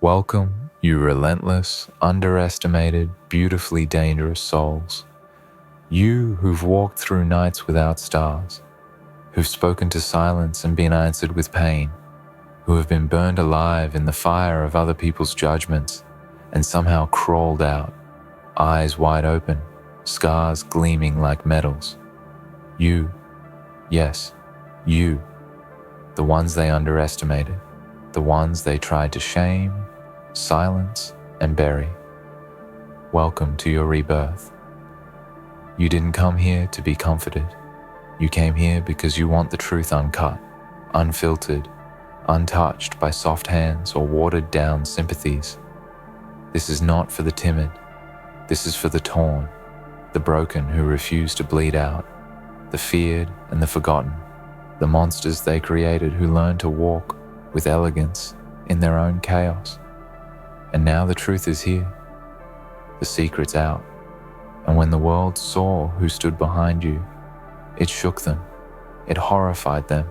Welcome, you relentless, underestimated, beautifully dangerous souls. You who've walked through nights without stars, who've spoken to silence and been answered with pain, who have been burned alive in the fire of other people's judgments and somehow crawled out, eyes wide open, scars gleaming like metals. You, yes, you, the ones they underestimated, the ones they tried to shame, silence, and bury. Welcome to your rebirth. You didn't come here to be comforted. You came here because you want the truth uncut, unfiltered, untouched by soft hands or watered down sympathies. This is not for the timid. This is for the torn, the broken who refuse to bleed out, the feared and the forgotten, the monsters they created who learned to walk with elegance in their own chaos. And now the truth is here. The secret's out. And when the world saw who stood behind you, it shook them. It horrified them.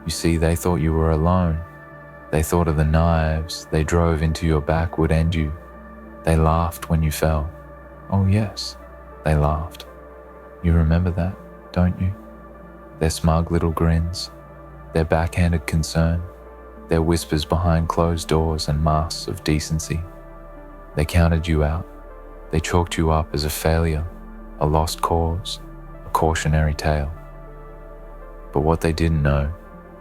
You see, they thought you were alone. They thought of the knives they drove into your back would end you. They laughed when you fell. Oh yes, they laughed. You remember that, don't you? Their smug little grins, their backhanded concern, their whispers behind closed doors and masks of decency. They counted you out. They chalked you up as a failure, a lost cause, a cautionary tale. But what they didn't know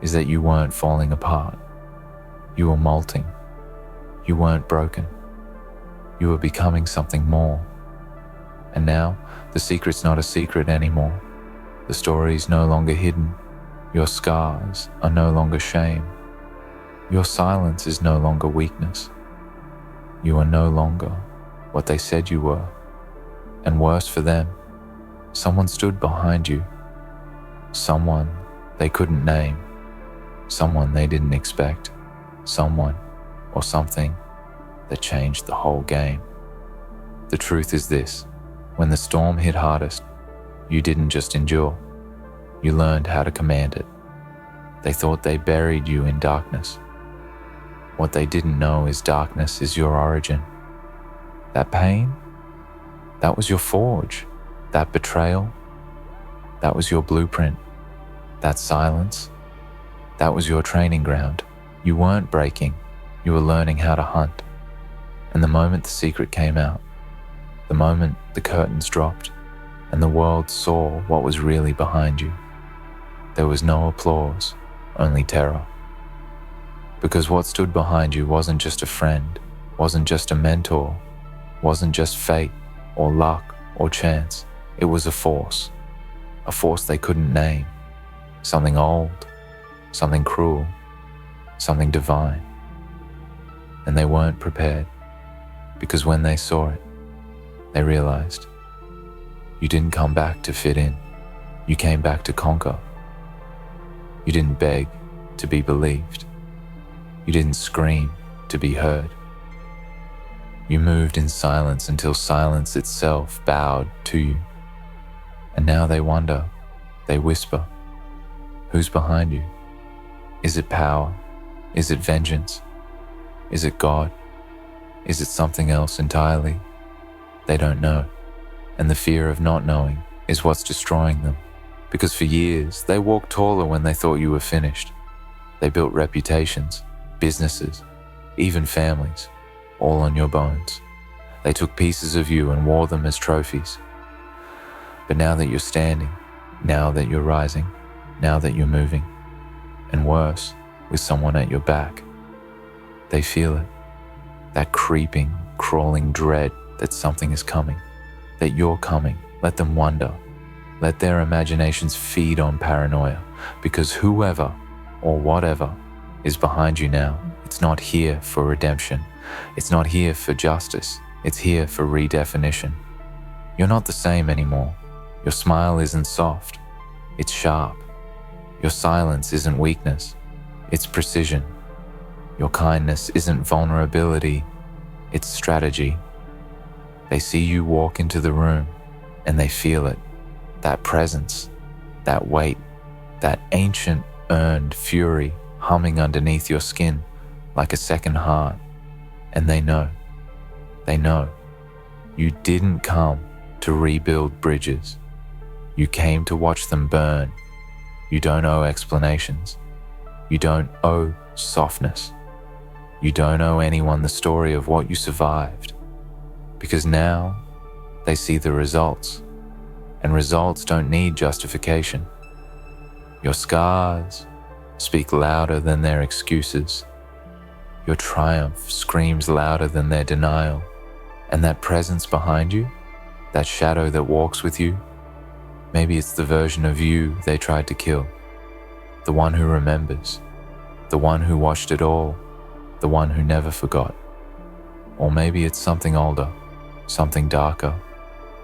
is that you weren't falling apart. You were molting. You weren't broken. You were becoming something more. And now, the secret's not a secret anymore. The story's no longer hidden. Your scars are no longer shame. Your silence is no longer weakness. You are no longer what they said you were. And worse for them, someone stood behind you. Someone they couldn't name. Someone they didn't expect. Someone or something that changed the whole game. The truth is this: when the storm hit hardest, you didn't just endure. You learned how to command it. They thought they buried you in darkness. What they didn't know is darkness is your origin. That pain, that was your forge. That betrayal, that was your blueprint. That silence, that was your training ground. You weren't breaking, you were learning how to hunt. And the moment the secret came out, the moment the curtains dropped, and the world saw what was really behind you, there was no applause, only terror. Because what stood behind you wasn't just a friend, wasn't just a mentor, wasn't just fate or luck or chance. It was a force they couldn't name, something old, something cruel, something divine. And they weren't prepared, because when they saw it, they realized you didn't come back to fit in. You came back to conquer. You didn't beg to be believed. You didn't scream to be heard. You moved in silence until silence itself bowed to you. And now they wonder, they whisper, who's behind you? Is it power? Is it vengeance? Is it God? Is it something else entirely? They don't know. And the fear of not knowing is what's destroying them. Because for years, they walked taller when they thought you were finished. They built reputations, businesses, even families, all on your bones. They took pieces of you and wore them as trophies. But now that you're standing, now that you're rising, now that you're moving, and worse, with someone at your back, they feel it. That creeping, crawling dread that something is coming, that you're coming. Let them wonder. Let their imaginations feed on paranoia, because whoever or whatever is behind you now, it's not here for redemption. It's not here for justice. It's here for redefinition. You're not the same anymore. Your smile isn't soft. It's sharp. Your silence isn't weakness. It's precision. Your kindness isn't vulnerability. It's strategy. They see you walk into the room and they feel it. That presence, that weight, that ancient earned fury humming underneath your skin like a second heart. And they know. You didn't come to rebuild bridges. You came to watch them burn. You don't owe explanations. You don't owe softness. You don't owe anyone the story of what you survived. Because now they see the results. And results don't need justification. Your scars speak louder than their excuses. Your triumph screams louder than their denial. And that presence behind you, that shadow that walks with you, maybe it's the version of you they tried to kill. The one who remembers. The one who watched it all. The one who never forgot. Or maybe it's something older, something darker,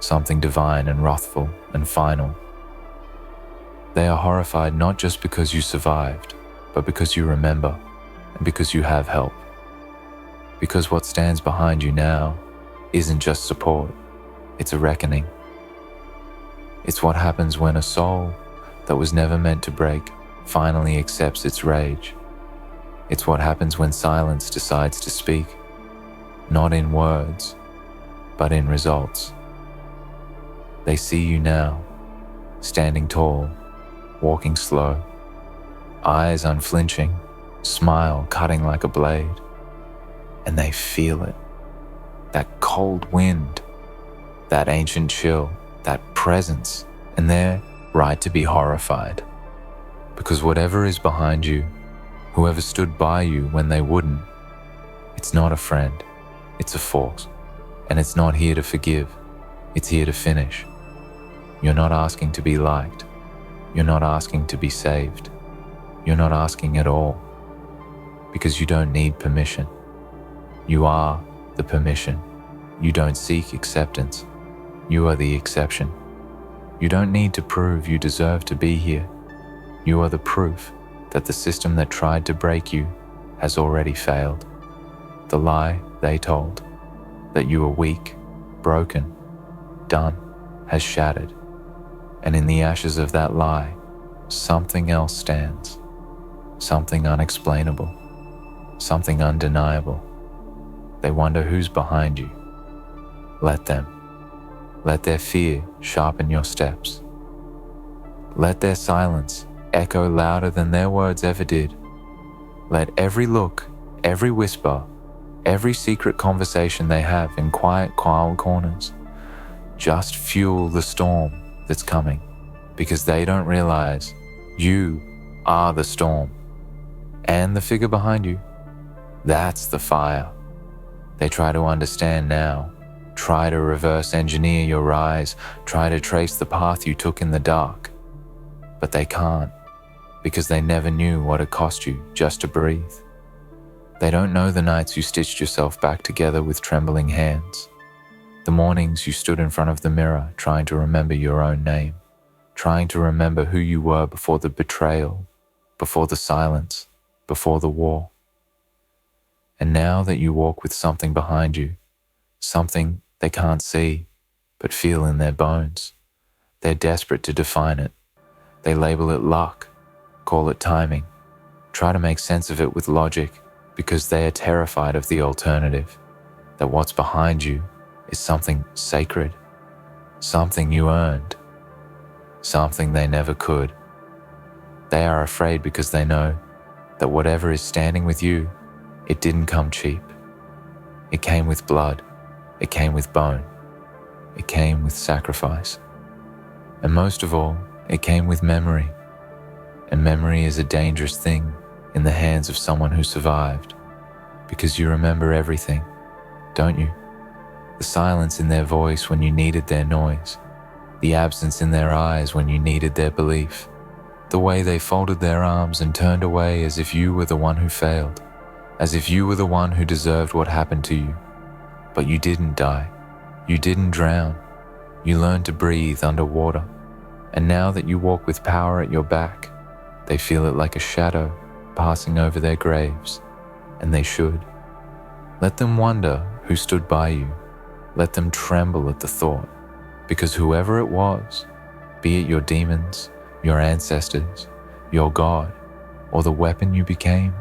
something divine and wrathful and final. They are horrified not just because you survived, but because you remember and because you have help. Because what stands behind you now isn't just support, it's a reckoning. It's what happens when a soul that was never meant to break finally accepts its rage. It's what happens when silence decides to speak, not in words, but in results. They see you now, standing tall, walking slow, eyes unflinching, smile cutting like a blade, and they feel it. That cold wind, that ancient chill, that presence, and they're right to be horrified. Because whatever is behind you, whoever stood by you when they wouldn't, it's not a friend, it's a force. And it's not here to forgive, it's here to finish. You're not asking to be liked. You're not asking to be saved. You're not asking at all. Because you don't need permission. You are the permission. You don't seek acceptance. You are the exception. You don't need to prove you deserve to be here. You are the proof that the system that tried to break you has already failed. The lie they told, that you were weak, broken, done, has shattered. And in the ashes of that lie, something else stands. Something unexplainable. Something undeniable. They wonder who's behind you. Let them. Let their fear sharpen your steps. Let their silence echo louder than their words ever did. Let every look, every whisper, every secret conversation they have in quiet corners just fuel the storm that's coming, because they don't realize you are the storm. And the figure behind you, that's the fire. They try to understand now, try to reverse engineer your rise, try to trace the path you took in the dark. But they can't, because they never knew what it cost you just to breathe. They don't know the nights you stitched yourself back together with trembling hands, the mornings you stood in front of the mirror trying to remember your own name, trying to remember who you were before the betrayal, before the silence, before the war. And now that you walk with something behind you, something they can't see, but feel in their bones, they're desperate to define it. They label it luck, call it timing, try to make sense of it with logic, because they are terrified of the alternative, that what's behind you is something sacred, something you earned, something they never could. They are afraid because they know that whatever is standing with you, it didn't come cheap. It came with blood, it came with bone, it came with sacrifice. And most of all, it came with memory. And memory is a dangerous thing in the hands of someone who survived, because you remember everything, don't you? The silence in their voice when you needed their noise, the absence in their eyes when you needed their belief, the way they folded their arms and turned away as if you were the one who failed, as if you were the one who deserved what happened to you. But you didn't die, you didn't drown, you learned to breathe underwater, and now that you walk with power at your back, they feel it like a shadow passing over their graves, and they should. Let them wonder who stood by you. Let them tremble at the thought, because whoever it was, be it your demons, your ancestors, your God, or the weapon you became,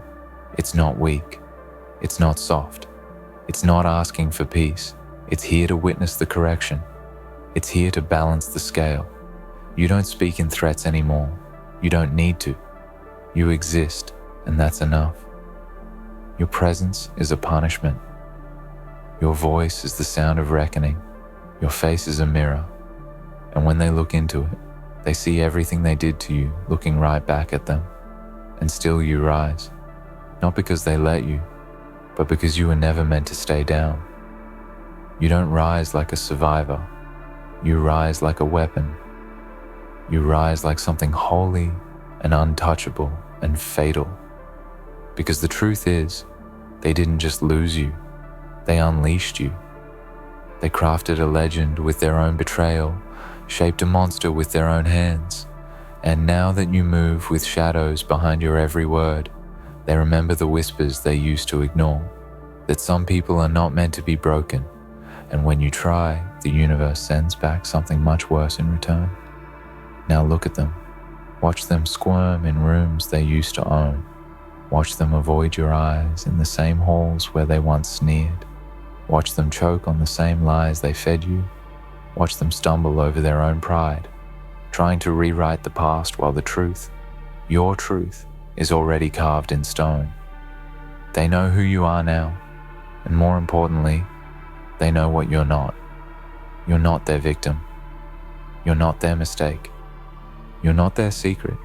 it's not weak, it's not soft, It's not asking for peace. It's here to witness the correction. It's here to balance the scale. You don't speak in threats anymore. You don't need to. You exist, and that's enough. Your presence is a punishment. Your voice is the sound of reckoning. Your face is a mirror. And when they look into it, they see everything they did to you looking right back at them. And still you rise. Not because they let you, but because you were never meant to stay down. You don't rise like a survivor. You rise like a weapon. You rise like something holy and untouchable and fatal. Because the truth is, they didn't just lose you, they unleashed you. They crafted a legend with their own betrayal, shaped a monster with their own hands. And now that you move with shadows behind your every word, they remember the whispers they used to ignore, that some people are not meant to be broken, and when you try, the universe sends back something much worse in return. Now look at them. Watch them squirm in rooms they used to own. Watch them avoid your eyes in the same halls where they once sneered. Watch them choke on the same lies they fed you. Watch them stumble over their own pride, trying to rewrite the past while the truth, your truth, is already carved in stone. They know who you are now, and more importantly, they know what you're not. You're not their victim. You're not their mistake. You're not their secret.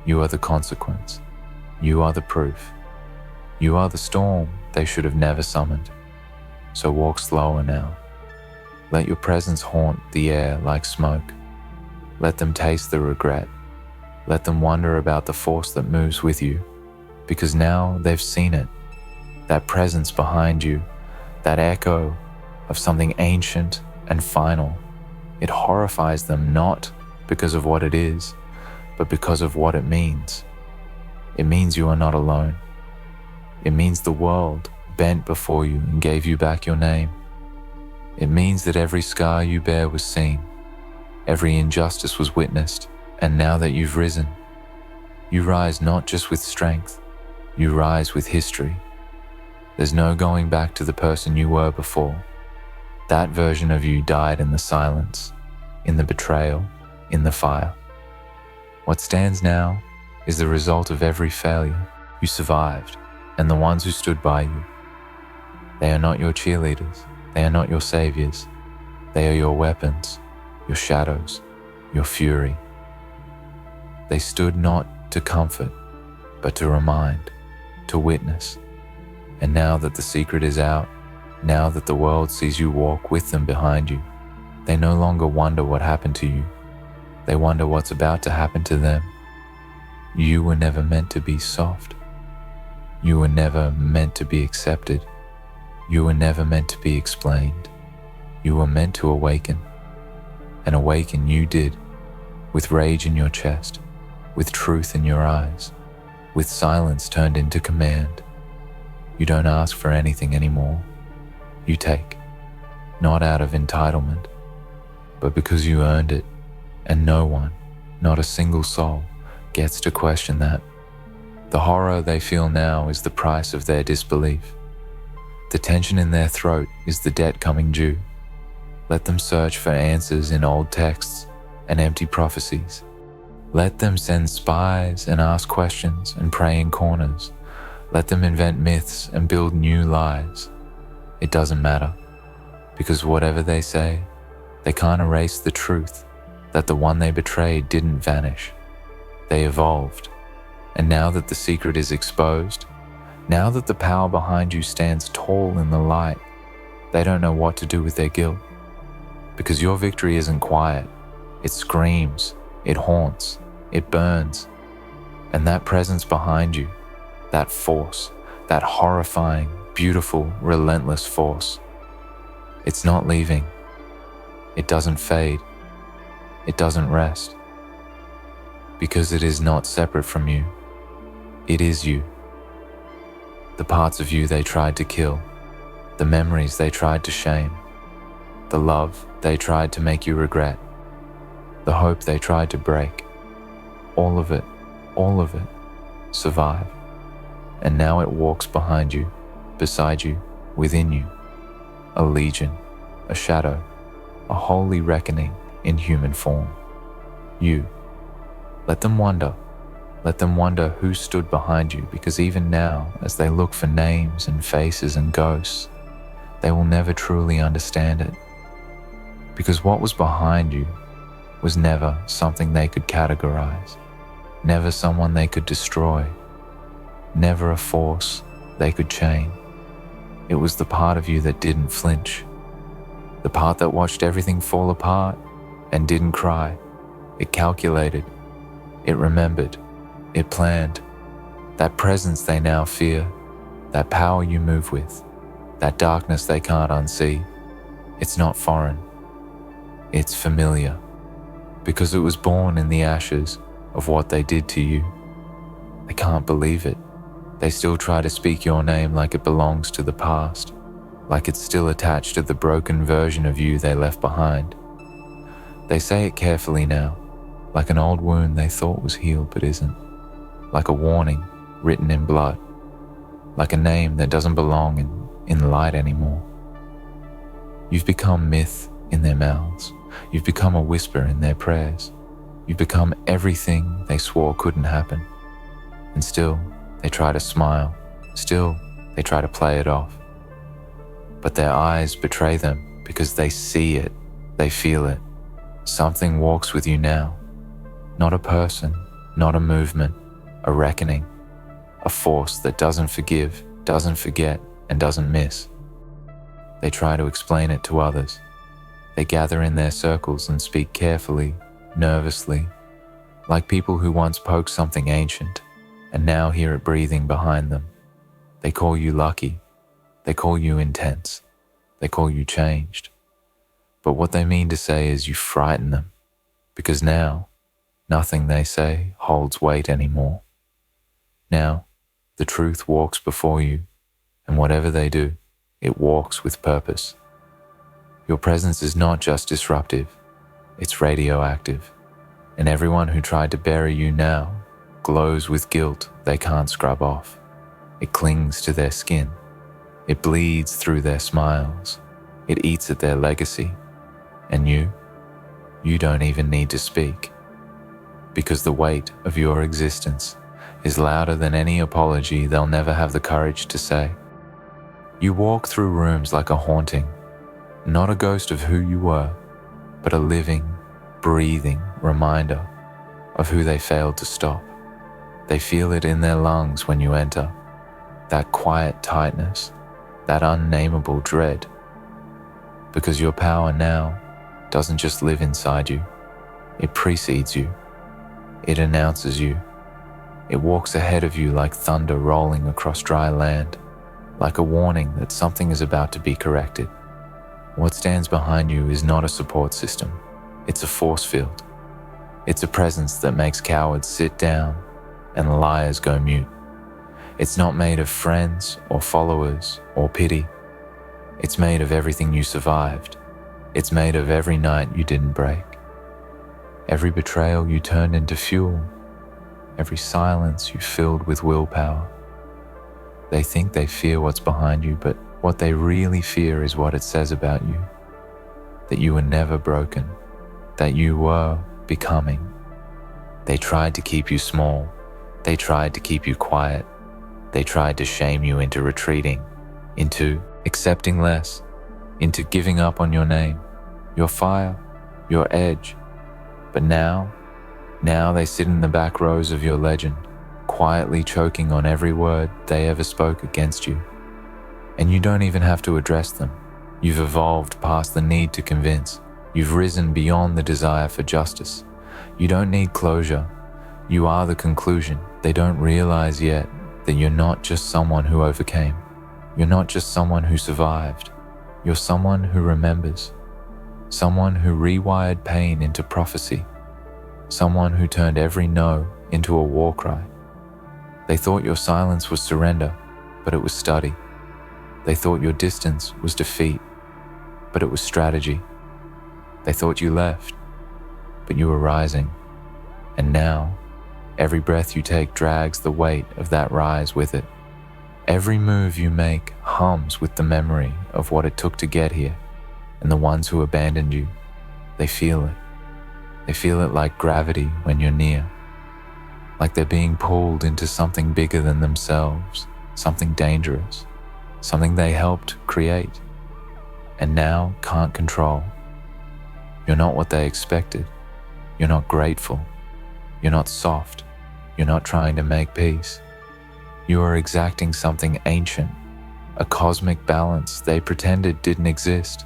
You are the consequence. You are the proof. You are the storm they should have never summoned. So walk slower now. Let your presence haunt the air like smoke. Let them taste the regret. Let them wonder about the force that moves with you, because now they've seen it. That presence behind you, that echo of something ancient and final. It horrifies them not because of what it is, but because of what it means. It means you are not alone. It means the world bent before you and gave you back your name. It means that every scar you bear was seen, every injustice was witnessed, and now that you've risen, you rise not just with strength, you rise with history. There's no going back to the person you were before. That version of you died in the silence, in the betrayal, in the fire. What stands now is the result of every failure. You survived, and the ones who stood by you. They are not your cheerleaders. They are not your saviors. They are your weapons, your shadows, your fury. They stood not to comfort, but to remind, to witness. And now that the secret is out, now that the world sees you walk with them behind you, they no longer wonder what happened to you. They wonder what's about to happen to them. You were never meant to be soft. You were never meant to be accepted. You were never meant to be explained. You were meant to awaken. And awaken you did, with rage in your chest, with truth in your eyes, with silence turned into command. You don't ask for anything anymore. You take, not out of entitlement, but because you earned it, and no one, not a single soul, gets to question that. The horror they feel now is the price of their disbelief. The tension in their throat is the debt coming due. Let them search for answers in old texts and empty prophecies. Let them send spies and ask questions and pray in corners. Let them invent myths and build new lies. It doesn't matter, because whatever they say, they can't erase the truth that the one they betrayed didn't vanish. They evolved, and now that the secret is exposed, now that the power behind you stands tall in the light, they don't know what to do with their guilt. Because your victory isn't quiet. It screams, it haunts, it burns. And that presence behind you, that force, that horrifying, beautiful, relentless force, it's not leaving. It doesn't fade. It doesn't rest. Because it is not separate from you. It is you. The parts of you they tried to kill, the memories they tried to shame, the love they tried to make you regret, the hope they tried to break, all of it, survive. And now it walks behind you, beside you, within you, a legion, a shadow, a holy reckoning in human form. You, let them wonder who stood behind you, because even now, as they look for names and faces and ghosts, they will never truly understand it. Because what was behind you was never something they could categorize, never someone they could destroy, never a force they could chain. It was the part of you that didn't flinch, the part that watched everything fall apart and didn't cry. It calculated, it remembered, it planned. That presence they now fear, that power you move with, that darkness they can't unsee, it's not foreign, it's familiar, because it was born in the ashes of what they did to you. They can't believe it. They still try to speak your name like it belongs to the past, like it's still attached to the broken version of you they left behind. They say it carefully now, like an old wound they thought was healed but isn't, like a warning written in blood, like a name that doesn't belong in light anymore. You've become myth in their mouths. You've become a whisper in their prayers. You've become everything they swore couldn't happen. And still, they try to smile. Still, they try to play it off. But their eyes betray them because they see it, they feel it. Something walks with you now. Not a person, not a movement, a reckoning. A force that doesn't forgive, doesn't forget, and doesn't miss. They try to explain it to others. They gather in their circles and speak carefully, nervously, like people who once poked something ancient and now hear it breathing behind them. They call you lucky. They call you intense. They call you changed. But what they mean to say is you frighten them, because now nothing they say holds weight anymore. Now the truth walks before you, and whatever they do, it walks with purpose. Your presence is not just disruptive, it's radioactive, and everyone who tried to bury you now glows with guilt they can't scrub off. It clings to their skin. It bleeds through their smiles. It eats at their legacy. And you don't even need to speak, because the weight of your existence is louder than any apology they'll never have the courage to say. You walk through rooms like a haunting, not a ghost of who you were, but a living, breathing reminder of who they failed to stop. They feel it in their lungs when you enter, that quiet tightness, that unnameable dread, because your power now doesn't just live inside you, it precedes you, it announces you, it walks ahead of you like thunder rolling across dry land, like a warning that something is about to be corrected. What stands behind you is not a support system, it's a force field. It's a presence that makes cowards sit down and liars go mute. It's not made of friends or followers or pity. It's made of everything you survived. It's made of every night you didn't break. Every betrayal you turned into fuel. Every silence you filled with willpower. They think they fear what's behind you, but what they really fear is what it says about you. That you were never broken. That you were becoming. They tried to keep you small. They tried to keep you quiet. They tried to shame you into retreating, into accepting less, into giving up on your name, your fire, your edge. But now they sit in the back rows of your legend, quietly choking on every word they ever spoke against you. And you don't even have to address them. You've evolved past the need to convince. You've risen beyond the desire for justice. You don't need closure. You are the conclusion. They don't realize yet that you're not just someone who overcame. You're not just someone who survived. You're someone who remembers. Someone who rewired pain into prophecy. Someone who turned every no into a war cry. They thought your silence was surrender, but it was study. They thought your distance was defeat, but it was strategy. They thought you left, but you were rising. And now, every breath you take drags the weight of that rise with it. Every move you make hums with the memory of what it took to get here, and the ones who abandoned you, they feel it. They feel it like gravity when you're near, like they're being pulled into something bigger than themselves, something dangerous, something they helped create, and now can't control. You're not what they expected. You're not grateful. You're not soft. You're not trying to make peace. You are exacting something ancient, a cosmic balance they pretended didn't exist.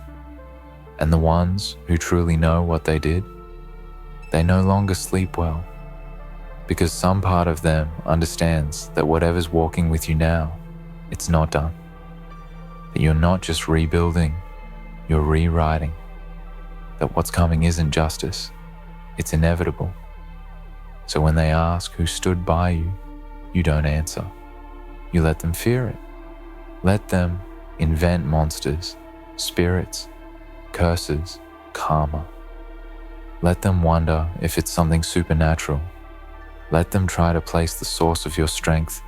And the ones who truly know what they did, they no longer sleep well, because some part of them understands that whatever's walking with you now, it's not done. That you're not just rebuilding, you're rewriting. That what's coming isn't justice, it's inevitable. So when they ask who stood by you, you don't answer. You let them fear it. Let them invent monsters, spirits, curses, karma. Let them wonder if it's something supernatural. Let them try to place the source of your strength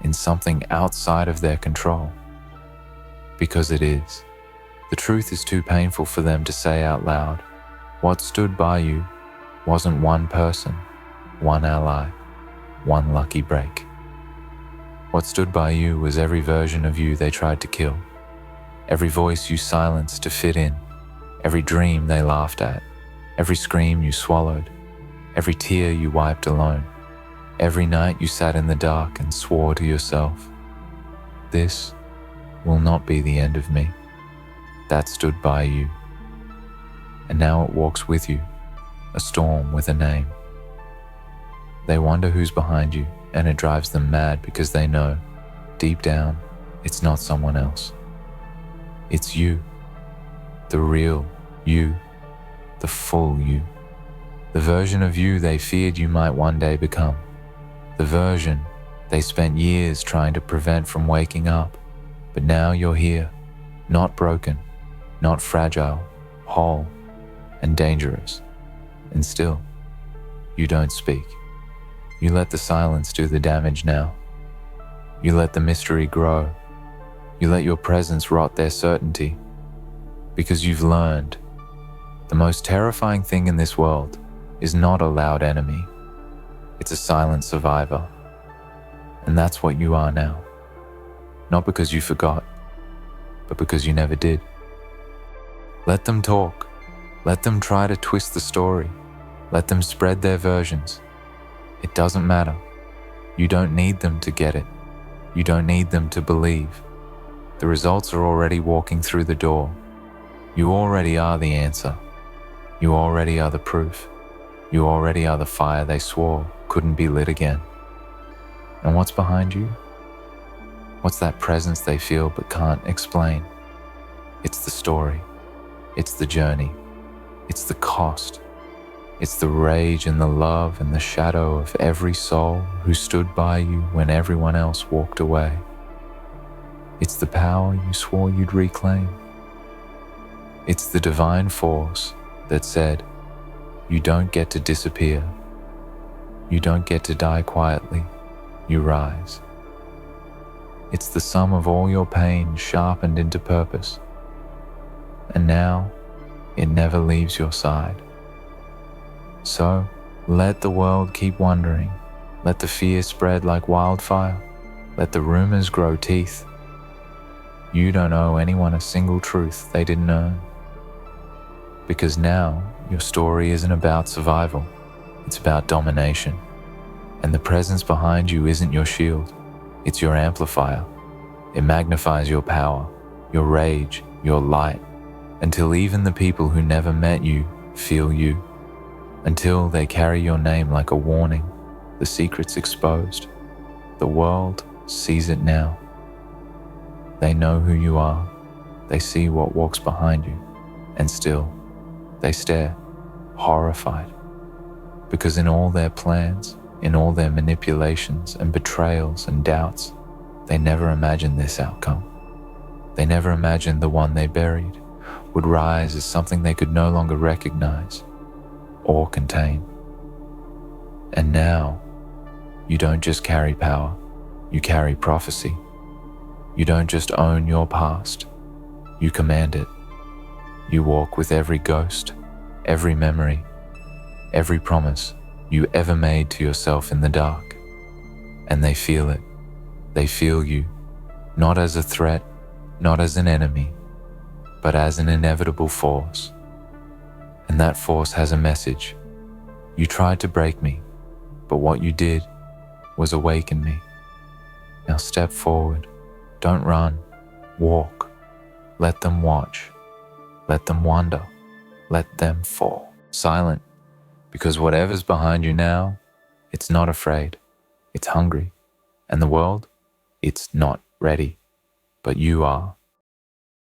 in something outside of their control. Because it is. The truth is too painful for them to say out loud. What stood by you wasn't one person, one ally, one lucky break. What stood by you was every version of you they tried to kill, every voice you silenced to fit in, every dream they laughed at, every scream you swallowed, every tear you wiped alone, every night you sat in the dark and swore to yourself, this will not be the end of me. That stood by you. And now it walks with you, a storm with a name. They wonder who's behind you, and it drives them mad because they know, deep down, it's not someone else. It's you, the real you, the full you, the version of you they feared you might one day become, the version they spent years trying to prevent from waking up, but now you're here, not broken, not fragile, whole, and dangerous, and still, you don't speak. You let the silence do the damage now. You let the mystery grow. You let your presence rot their certainty. Because you've learned the most terrifying thing in this world is not a loud enemy. It's a silent survivor. And that's what you are now. Not because you forgot, but because you never did. Let them talk. Let them try to twist the story. Let them spread their versions. It doesn't matter. You don't need them to get it. You don't need them to believe. The results are already walking through the door. You already are the answer. You already are the proof. You already are the fire they swore couldn't be lit again. And what's behind you? What's that presence they feel but can't explain? It's the story. It's the journey. It's the cost. It's the rage and the love and the shadow of every soul who stood by you when everyone else walked away. It's the power you swore you'd reclaim. It's the divine force that said, you don't get to disappear. You don't get to die quietly. You rise. It's the sum of all your pain sharpened into purpose. And now, it never leaves your side. So, let the world keep wondering. Let the fear spread like wildfire. Let the rumors grow teeth. You don't owe anyone a single truth they didn't earn. Because now, your story isn't about survival. It's about domination. And the presence behind you isn't your shield. It's your amplifier. It magnifies your power, your rage, your light, until even the people who never met you feel you. Until they carry your name like a warning, the secret's exposed. The world sees it now. They know who you are. They see what walks behind you. And still, they stare, horrified. Because in all their plans, in all their manipulations and betrayals and doubts, they never imagined this outcome. They never imagined the one they buried would rise as something they could no longer recognize or contain. And now, you don't just carry power, you carry prophecy. You don't just own your past, you command it. You walk with every ghost, every memory, every promise you ever made to yourself in the dark. And they feel it. They feel you, not as a threat, not as an enemy, but as an inevitable force. And that force has a message. You tried to break me, but what you did was awaken me. Now step forward. Don't run. Walk. Let them watch. Let them wonder. Let them fall. Silent, because whatever's behind you now, it's not afraid. It's hungry. And the world, it's not ready. But you are.